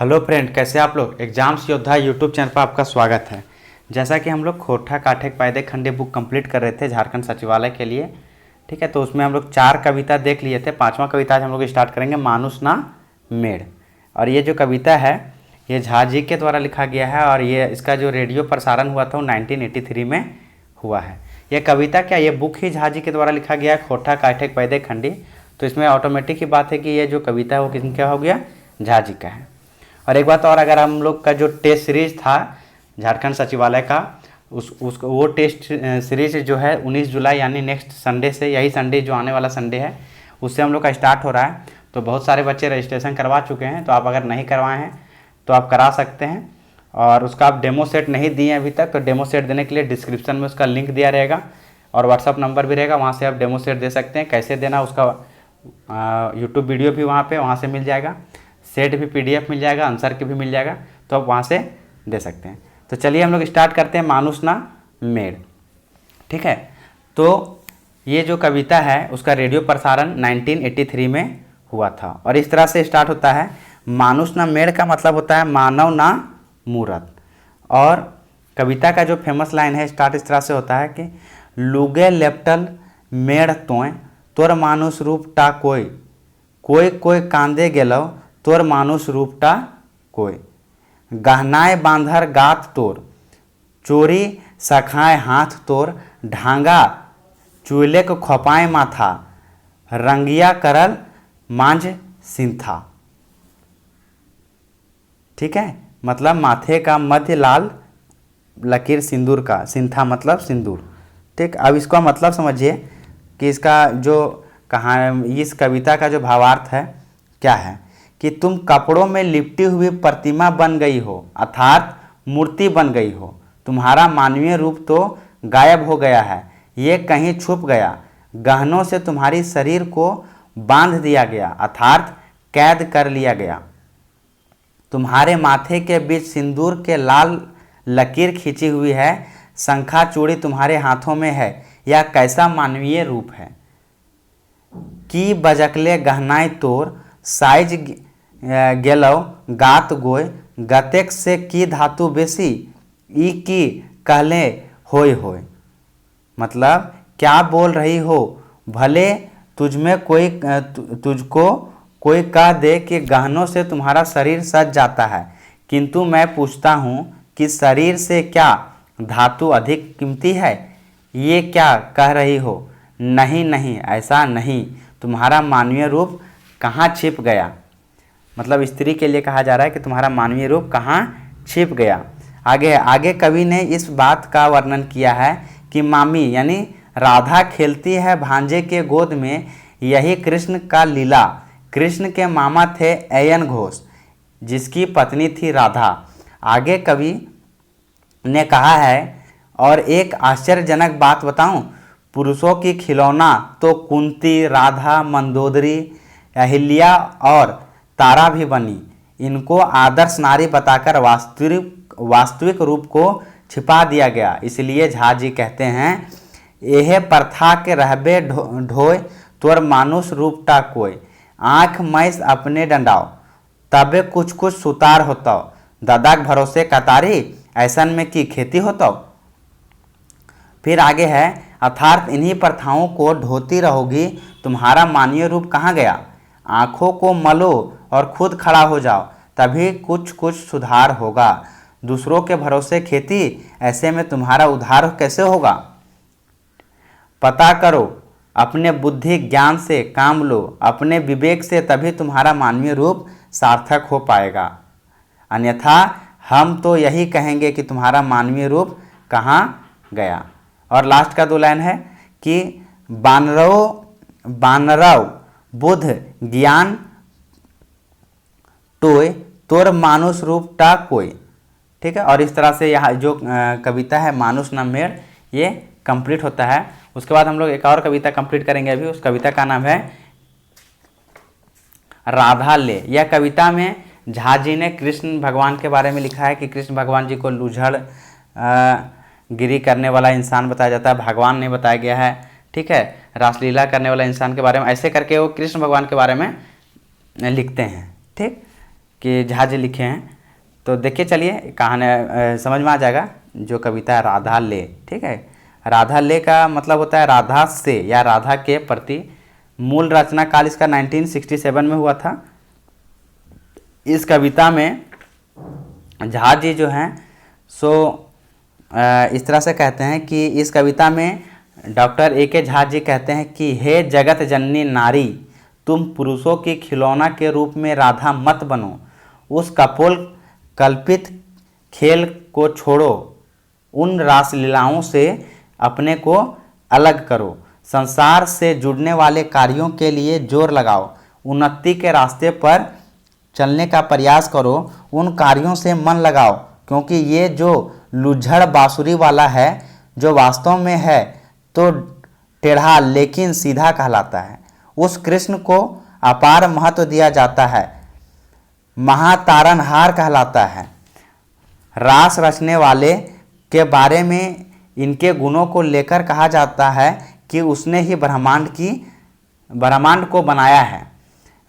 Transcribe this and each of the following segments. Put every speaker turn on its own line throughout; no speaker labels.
Hello friend, कैसे आप लोग। एग्जाम्स योद्धा यूट्यूब चैनल पर आपका स्वागत है। जैसा कि हम लोग खोटा काठे पैदे खंडे बुक कंप्लीट कर रहे थे झारखंड सचिवालय के लिए, ठीक है। तो उसमें हम लोग 4 कविता देख लिए थे। 5वां कविता आज हम लोग स्टार्ट करेंगे, मानुष ना मेड़। और ये जो कविता है ये झा जी के द्वारा लिखा गया है और ये इसका जो रेडियो प्रसारण हुआ था वो 1983 में हुआ है। ये कविता क्या, ये बुक ही झा जी के द्वारा लिखा गया है, खोटा काठे पैदे खंडी। तो इसमें ऑटोमेटिक ही बात है कि ये जो कविता है वो किसका हो गया, झा जी का है। और एक बात और, अगर हम लोग का जो टेस्ट सीरीज था झारखंड सचिवालय का वो टेस्ट सीरीज जो है 19 जुलाई यानी नेक्स्ट संडे से, यही संडे जो आने वाला संडे है उससे हम लोग का स्टार्ट हो रहा है। तो बहुत सारे बच्चे रजिस्ट्रेशन करवा चुके हैं, तो आप अगर नहीं करवाए हैं तो आप करा सकते हैं। और उसका आप डेमो सेट नहीं दिए अभी तक, तो डेमो सेट देने के लिए डिस्क्रिप्शन में उसका लिंक दिया रहेगा और व्हाट्सअप नंबर भी रहेगा, वहाँ से आप डेमो सेट दे सकते हैं। कैसे देना उसका यूट्यूब वीडियो भी वहाँ से मिल जाएगा, सेट भी PDF मिल जाएगा, आंसर के भी मिल जाएगा, तो आप वहाँ से दे सकते हैं। तो चलिए हम लोग स्टार्ट करते हैं, मानुष ना मेड़, ठीक है। तो ये जो कविता है उसका रेडियो प्रसारण 1983 में हुआ था और इस तरह से स्टार्ट होता है। मानुष ना मेड़ का मतलब होता है मानव ना मूरत। और कविता का जो फेमस लाइन है स्टार्ट इस तरह से होता है कि लुगे लेप्टल मेड़ तोय तोर मानुष रूपटा कोई कोई कोई कांदे गेलो तोर मानुष रूपटा कोई गहनाए बांधर गात तोर चोरी सखाए हाथ तोर ढांगा चूल्हे को खोपाए माथा रंगिया करल मांझ सिंथा। ठीक है, मतलब माथे का मध्य लाल लकीर सिंदूर का, सिंथा मतलब सिंदूर। ठीक, अब इसका मतलब समझिए कि इसका जो इस कविता का जो भावार्थ है क्या है कि तुम कपड़ों में लिपटी हुई प्रतिमा बन गई हो, अर्थात मूर्ति बन गई हो। तुम्हारा मानवीय रूप तो गायब हो गया है, ये कहीं छुप गया। गहनों से तुम्हारी शरीर को बांध दिया गया, अर्थात कैद कर लिया गया। तुम्हारे माथे के बीच सिंदूर के लाल लकीर खींची हुई है, शंखा चूड़ी तुम्हारे हाथों में है। यह कैसा मानवीय रूप है कि बजकले गहनाई तोर साइज गेलौ गात गोय गतेक से की धातु बेसी ई की कहले होय होय। मतलब क्या बोल रही हो, भले तुझको कोई कह दे कि गहनों से तुम्हारा शरीर सज जाता है, किंतु मैं पूछता हूँ कि शरीर से क्या धातु अधिक कीमती है? ये क्या कह रही हो? नहीं नहीं, ऐसा नहीं। तुम्हारा मानवीय रूप कहाँ छिप गया? मतलब स्त्री के लिए कहा जा रहा है कि तुम्हारा मानवीय रूप कहाँ छिप गया। आगे कवि ने इस बात का वर्णन किया है कि मामी यानी राधा खेलती है भांजे के गोद में, यही कृष्ण का लीला। कृष्ण के मामा थे अयन घोष, जिसकी पत्नी थी राधा। आगे कवि ने कहा है, और एक आश्चर्यजनक बात बताऊं, पुरुषों की खिलौना तो कुंती, राधा, मंदोदरी, अहिल्या और तारा भी बनी। इनको आदर्श नारी बताकर वास्तविक रूप को छिपा दिया गया। इसलिए झा जी कहते हैं, यह प्रथा के रहबे ढोय तोर मानुष रूपटा कोई आँख मैस अपने डंडाओ तबे कुछ कुछ सुतार होता दादा के भरोसे कतारी ऐसन में की खेती होता। फिर आगे है, अर्थात इन्हीं प्रथाओं को ढोती रहोगी, तुम्हारा मानवीय रूप कहाँ गया? आँखों को मलो और खुद खड़ा हो जाओ, तभी कुछ कुछ सुधार होगा। दूसरों के भरोसे खेती, ऐसे में तुम्हारा उद्धार कैसे होगा? पता करो, अपने बुद्धि ज्ञान से काम लो, अपने विवेक से, तभी तुम्हारा मानवीय रूप सार्थक हो पाएगा। अन्यथा हम तो यही कहेंगे कि तुम्हारा मानवीय रूप कहाँ गया। और लास्ट का 2 लाइन है कि बानरव बुद्ध ज्ञान टोय तोर मानुष रूप टा कोई। ठीक है, और इस तरह से यह जो कविता है मानुष ना मेड़ ये कंप्लीट होता है। उसके बाद हम लोग एक और कविता कंप्लीट करेंगे अभी। उस कविता का नाम है राधा ले। यह कविता में झा जी ने कृष्ण भगवान के बारे में लिखा है कि कृष्ण भगवान जी को लुझड़ गिरी करने वाला इंसान बताया जाता है, भगवान नहीं बताया गया है। ठीक है, रासलीला करने वाला इंसान के बारे में, ऐसे करके वो कृष्ण भगवान के बारे में लिखते हैं। ठीक, कि झा जी लिखे हैं। तो देखिए चलिए कहानी समझ में आ जाएगा। जो कविता है राधा ले, ठीक है, राधा ले का मतलब होता है राधा से या राधा के प्रति। मूल रचना काल इसका 1967 में हुआ था। इस कविता में झा जी जो हैं सो इस तरह से कहते हैं कि इस कविता में डॉक्टर A.K. झा जी कहते हैं कि हे जगत जननी नारी, तुम पुरुषों की खिलौना के रूप में राधा मत बनो। उस कपोल कल्पित खेल को छोड़ो, उन रासलीलाओं से अपने को अलग करो। संसार से जुड़ने वाले कार्यों के लिए जोर लगाओ। उन्नति के रास्ते पर चलने का प्रयास करो, उन कार्यों से मन लगाओ, क्योंकि ये जो लुझड़ बांसुरी वाला है, जो वास्तव में है तो टेढ़ा लेकिन सीधा कहलाता है। उस कृष्ण को अपार महत्व दिया जाता है, महातारनहार कहलाता है। रास रचने वाले के बारे में इनके गुणों को लेकर कहा जाता है कि उसने ही ब्रह्मांड को बनाया है।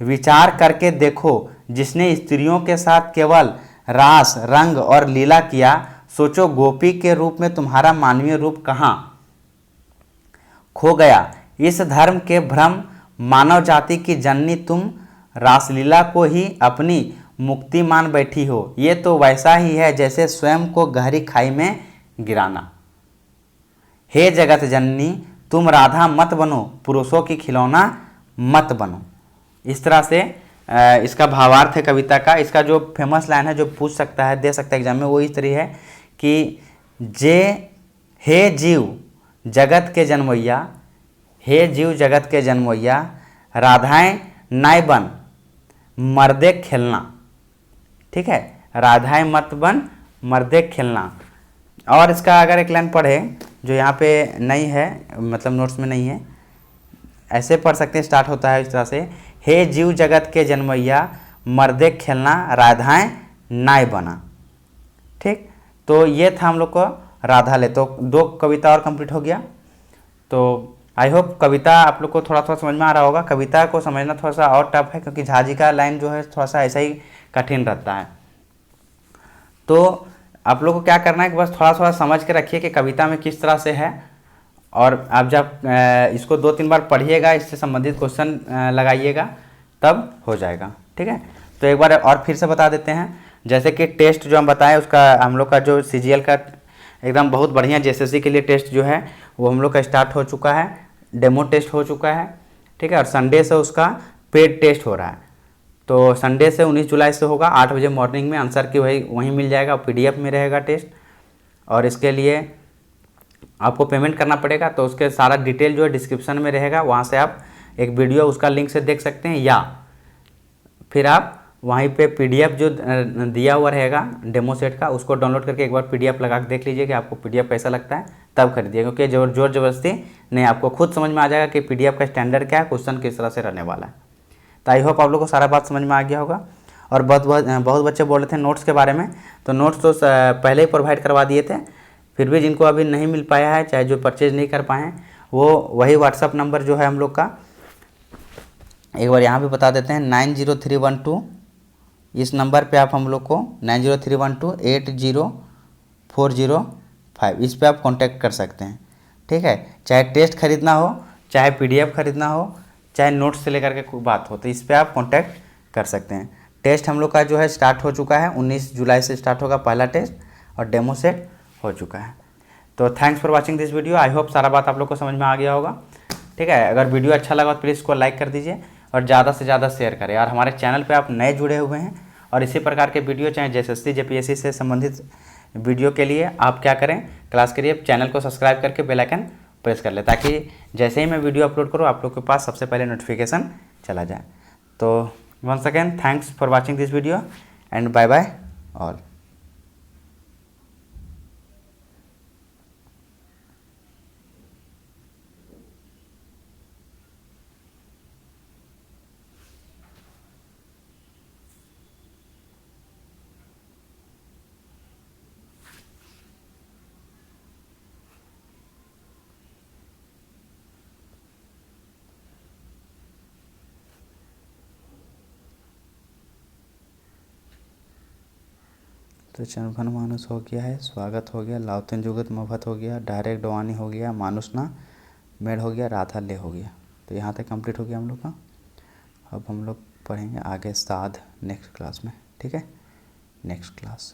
विचार करके देखो, जिसने स्त्रियों के साथ केवल रास रंग और लीला किया, सोचो गोपी के रूप में तुम्हारा मानवीय रूप कहाँ खो गया। इस धर्म के भ्रम मानव जाति की जननी, तुम रासलीला को ही अपनी मुक्ति मान बैठी हो। ये तो वैसा ही है जैसे स्वयं को गहरी खाई में गिराना। हे जगत जननी, तुम राधा मत बनो, पुरुषों की खिलौना मत बनो। इस तरह से इसका भावार्थ है कविता का। इसका जो फेमस लाइन है जो पूछ सकता है, दे सकता है एग्जाम में, वो इस तरह है कि जे हे जीव जगत के जन्मैया, हे जीव जगत के जन्मैया, राधाएं नाय बन मर्दे खेलना। ठीक है, राधाएं मत बन मर्दे खेलना। और इसका अगर एक लाइन पढ़े जो यहाँ पे नहीं है, मतलब नोट्स में नहीं है, ऐसे पढ़ सकते हैं। स्टार्ट होता है इस तरह से, हे जीव जगत के जन्मैया, मर्दे खेलना, राधाएं नाय बना। ठीक, तो ये था हम लोग को राधा ले। तो 2 कविता और कंप्लीट हो गया। तो आई होप कविता आप लोग को थोड़ा थोड़ा समझ में आ रहा होगा। कविता को समझना थोड़ा सा और टफ है, क्योंकि झा जी का लाइन जो है थोड़ा सा ऐसा ही कठिन रहता है। तो आप लोग को क्या करना है कि बस थोड़ा थोड़ा समझ के रखिए कि कविता में किस तरह से है, और आप जब इसको 2-3 बार पढ़िएगा, इससे संबंधित क्वेश्चन लगाइएगा, तब हो जाएगा। ठीक है, तो एक बार और फिर से बता देते हैं। जैसे कि टेस्ट जो हम बताएं, उसका हम लोग का जो CGL का एकदम बहुत बढ़िया JSSC के लिए टेस्ट जो है वो हम लोग का स्टार्ट हो चुका है, डेमो टेस्ट हो चुका है। ठीक है, और संडे से उसका पेड टेस्ट हो रहा है। तो संडे से 19 जुलाई से होगा, 8 बजे मॉर्निंग में। आंसर की वहीं मिल जाएगा, PDF में रहेगा टेस्ट। और इसके लिए आपको पेमेंट करना पड़ेगा, तो उसके सारा डिटेल जो है डिस्क्रिप्शन में रहेगा, वहाँ से आप एक वीडियो उसका लिंक से देख सकते हैं, या फिर आप वहीं पे PDF जो दिया हुआ रहेगा डेमो सेट का, उसको डाउनलोड करके एक बार PDF लगा के देख लीजिए कि आपको PDF कैसा लगता है, तब खरीदिए। क्योंकि जोर ज़बरदस्ती नहीं, आपको खुद समझ में आ जाएगा कि PDF का स्टैंडर्ड क्या है, क्वेश्चन किस तरह से रहने वाला है। तो आई होप आप लोग को सारा बात समझ में आ गया होगा। और बहुत बच्चे बोल रहे थे नोट्स के बारे में, तो नोट्स तो पहले ही प्रोवाइड करवा दिए थे। फिर भी जिनको अभी नहीं मिल पाया है, चाहे जो परचेज नहीं कर पाए हैं, वो वही व्हाट्सअप नंबर जो है हम लोग का, एक बार यहाँ भी बता देते हैं, 90312। इस नंबर पे आप हम लोग को 90312804005, इस पे आप कांटेक्ट कर सकते हैं। ठीक है, चाहे टेस्ट खरीदना हो, चाहे PDF खरीदना हो, चाहे नोट्स से लेकर के कोई बात हो, तो इस पे आप कांटेक्ट कर सकते हैं। टेस्ट हम लोग का जो है स्टार्ट हो चुका है, 19 जुलाई से स्टार्ट होगा पहला टेस्ट, और डेमो सेट हो चुका है। तो thanks for watching this video. I hope सारा बात आप लोग को समझ में आ गया होगा। ठीक है, अगर वीडियो अच्छा लगा तो प्लीज़ इसको लाइक कर दीजिए और ज़्यादा से ज़्यादा शेयर करें। और हमारे चैनल पे आप नए जुड़े हुए हैं और इसी प्रकार के वीडियो, चाहे JSSC JPSC से संबंधित वीडियो के लिए आप क्या करें, क्लास करिए, चैनल को सब्सक्राइब करके बेल आइकन प्रेस कर ले, ताकि जैसे ही मैं वीडियो अपलोड करूँ आप लोग के पास सबसे पहले नोटिफिकेशन चला जाए। तो once again thanks for watching this video and bye bye all. तो चनभन मानुस हो गया है, स्वागत हो गया, लाउतन जुगत मभत हो गया, डायरेक्ट डवानी हो गया, मानुस ना मेड़ हो गया, राधा ले हो गया। तो यहाँ तक कंप्लीट हो गया हम लोग का। अब हम लोग पढ़ेंगे आगे साध नेक्स्ट क्लास में, ठीक है, नेक्स्ट क्लास।